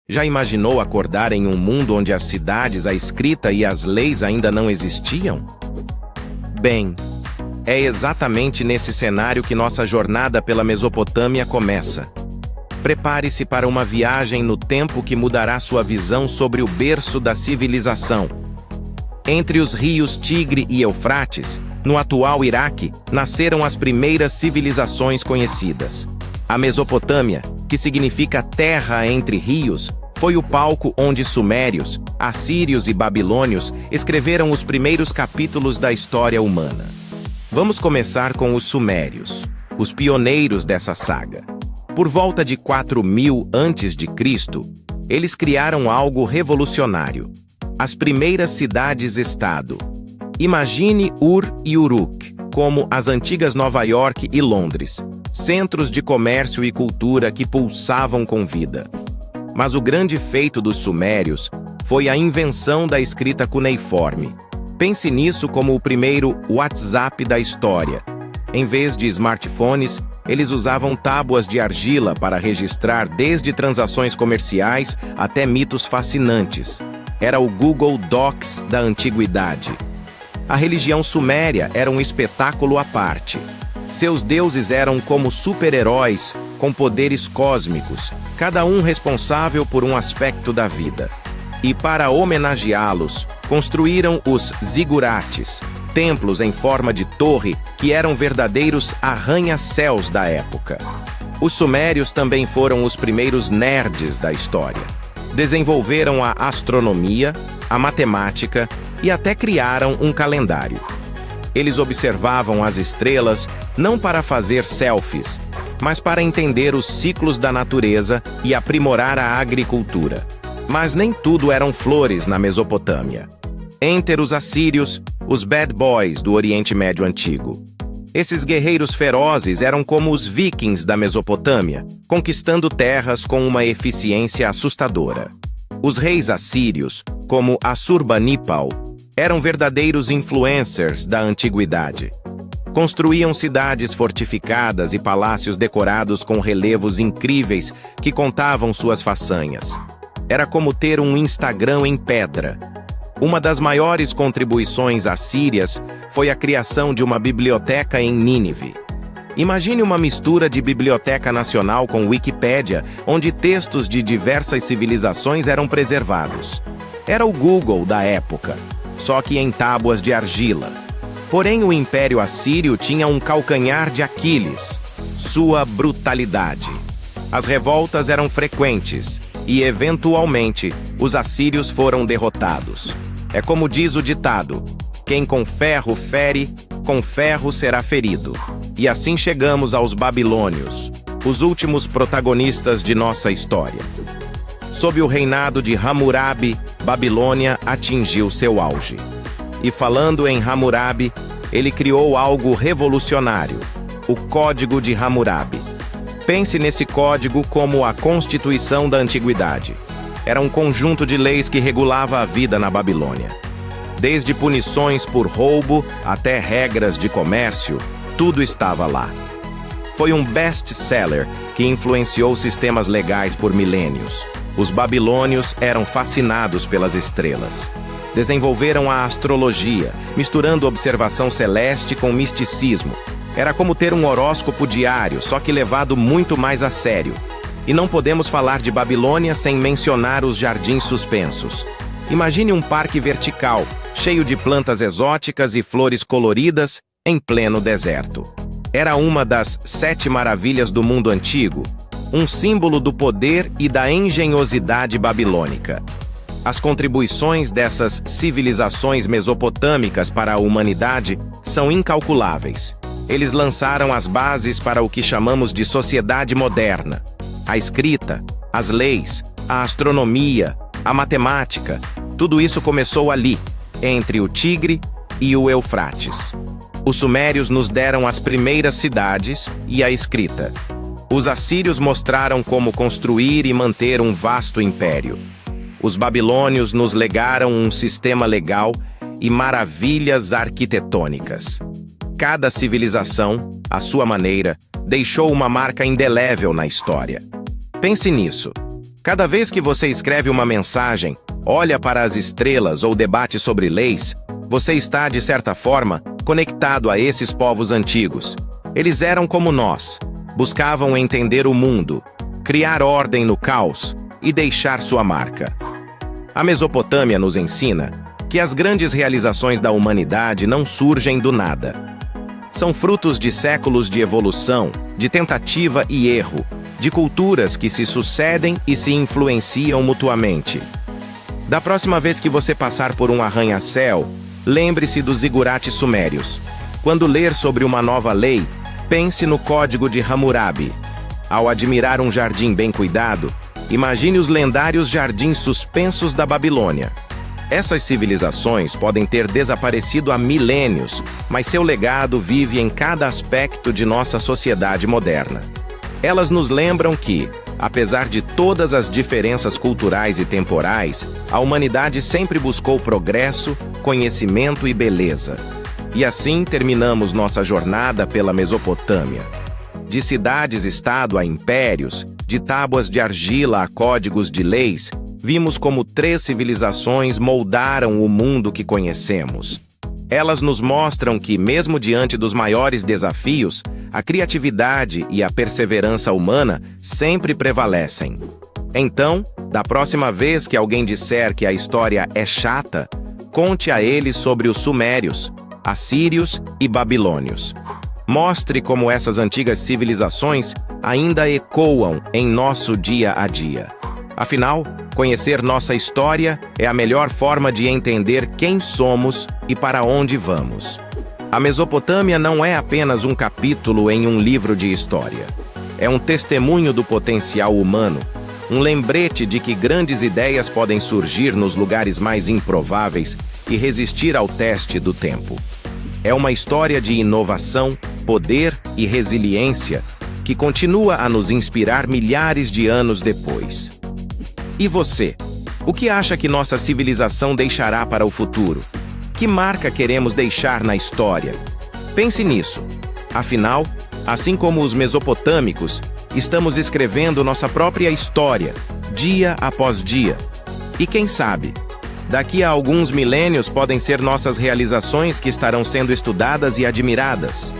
Já imaginou acordar em um mundo onde as cidades, a escrita e as leis ainda não existiam? Bem, é exatamente nesse cenário que nossa jornada pela Mesopotâmia começa. Prepare-se para uma viagem no tempo que mudará sua visão sobre o berço da civilização. Entre os rios Tigre e Eufrates, no atual Iraque, nasceram as primeiras civilizações conhecidas. A Mesopotâmia, que significa terra entre rios, foi o palco onde sumérios, assírios e babilônios escreveram os primeiros capítulos da história humana. Vamos começar com os sumérios, os pioneiros dessa saga. Por volta de 4000 a.C., eles criaram algo revolucionário: as primeiras cidades-estado. Imagine Ur e Uruk como as antigas Nova York e Londres, centros de comércio e cultura que pulsavam com vida. Mas o grande feito dos sumérios foi a invenção da escrita cuneiforme. Pense nisso como o primeiro WhatsApp da história. Em vez de smartphones, eles usavam tábuas de argila para registrar desde transações comerciais até mitos fascinantes. Era o Google Docs da antiguidade. A religião suméria era um espetáculo à parte. Seus deuses eram como super-heróis com poderes cósmicos, cada um responsável por um aspecto da vida. E para homenageá-los, construíram os zigurates, templos em forma de torre que eram verdadeiros arranha-céus da época. Os sumérios também foram os primeiros nerds da história. Desenvolveram a astronomia, a matemática e até criaram um calendário. Eles observavam as estrelas não para fazer selfies, mas para entender os ciclos da natureza e aprimorar a agricultura. Mas nem tudo eram flores na Mesopotâmia. Entre os assírios, os bad boys do Oriente Médio Antigo. Esses guerreiros ferozes eram como os vikings da Mesopotâmia, conquistando terras com uma eficiência assustadora. Os reis assírios, como Assurbanipal, eram verdadeiros influencers da antiguidade. Construíam cidades fortificadas e palácios decorados com relevos incríveis que contavam suas façanhas. Era como ter um Instagram em pedra. Uma das maiores contribuições assírias foi a criação de uma biblioteca em Nínive. Imagine uma mistura de biblioteca nacional com Wikipédia, onde textos de diversas civilizações eram preservados. Era o Google da época, só que em tábuas de argila. Porém, o Império Assírio tinha um calcanhar de Aquiles: sua brutalidade. As revoltas eram frequentes e, eventualmente, os assírios foram derrotados. É como diz o ditado: quem com ferro fere, com ferro será ferido. E assim chegamos aos babilônios, os últimos protagonistas de nossa história. Sob o reinado de Hammurabi, Babilônia atingiu seu auge. E falando em Hammurabi, ele criou algo revolucionário: o Código de Hammurabi. Pense nesse código como a Constituição da Antiguidade. Era um conjunto de leis que regulava a vida na Babilônia. Desde punições por roubo até regras de comércio, tudo estava lá. Foi um best-seller que influenciou sistemas legais por milênios. Os babilônios eram fascinados pelas estrelas. Desenvolveram a astrologia, misturando observação celeste com misticismo. Era como ter um horóscopo diário, só que levado muito mais a sério. E não podemos falar de Babilônia sem mencionar os jardins suspensos. Imagine um parque vertical, cheio de plantas exóticas e flores coloridas, em pleno deserto. Era uma das 7 maravilhas do mundo antigo, um símbolo do poder e da engenhosidade babilônica. As contribuições dessas civilizações mesopotâmicas para a humanidade são incalculáveis. Eles lançaram as bases para o que chamamos de sociedade moderna. A escrita, as leis, a astronomia, a matemática, tudo isso começou ali, entre o Tigre e o Eufrates. Os sumérios nos deram as primeiras cidades e a escrita. Os assírios mostraram como construir e manter um vasto império. Os babilônios nos legaram um sistema legal e maravilhas arquitetônicas. Cada civilização, à sua maneira, deixou uma marca indelével na história. Pense nisso. Cada vez que você escreve uma mensagem, olha para as estrelas ou debate sobre leis, você está, de certa forma, conectado a esses povos antigos. Eles eram como nós, buscavam entender o mundo, criar ordem no caos e deixar sua marca. A Mesopotâmia nos ensina que as grandes realizações da humanidade não surgem do nada. São frutos de séculos de evolução, de tentativa e erro, de culturas que se sucedem e se influenciam mutuamente. Da próxima vez que você passar por um arranha-céu, lembre-se dos zigurates sumérios. Quando ler sobre uma nova lei, pense no Código de Hammurabi. Ao admirar um jardim bem cuidado, imagine os lendários jardins suspensos da Babilônia. Essas civilizações podem ter desaparecido há milênios, mas seu legado vive em cada aspecto de nossa sociedade moderna. Elas nos lembram que, apesar de todas as diferenças culturais e temporais, a humanidade sempre buscou progresso, conhecimento e beleza. E assim terminamos nossa jornada pela Mesopotâmia. De cidades-estado a impérios, de tábuas de argila a códigos de leis, vimos como 3 civilizações moldaram o mundo que conhecemos. Elas nos mostram que, mesmo diante dos maiores desafios, a criatividade e a perseverança humana sempre prevalecem. Então, da próxima vez que alguém disser que a história é chata, conte a eles sobre os sumérios, assírios e babilônios. Mostre como essas antigas civilizações ainda ecoam em nosso dia a dia. Afinal, conhecer nossa história é a melhor forma de entender quem somos e para onde vamos. A Mesopotâmia não é apenas um capítulo em um livro de história. É um testemunho do potencial humano, um lembrete de que grandes ideias podem surgir nos lugares mais improváveis e resistir ao teste do tempo. É uma história de inovação, poder e resiliência que continua a nos inspirar milhares de anos depois. E você? O que acha que nossa civilização deixará para o futuro? Que marca queremos deixar na história? Pense nisso. Afinal, assim como os mesopotâmicos, estamos escrevendo nossa própria história, dia após dia. E quem sabe, daqui a alguns milênios podem ser nossas realizações que estarão sendo estudadas e admiradas.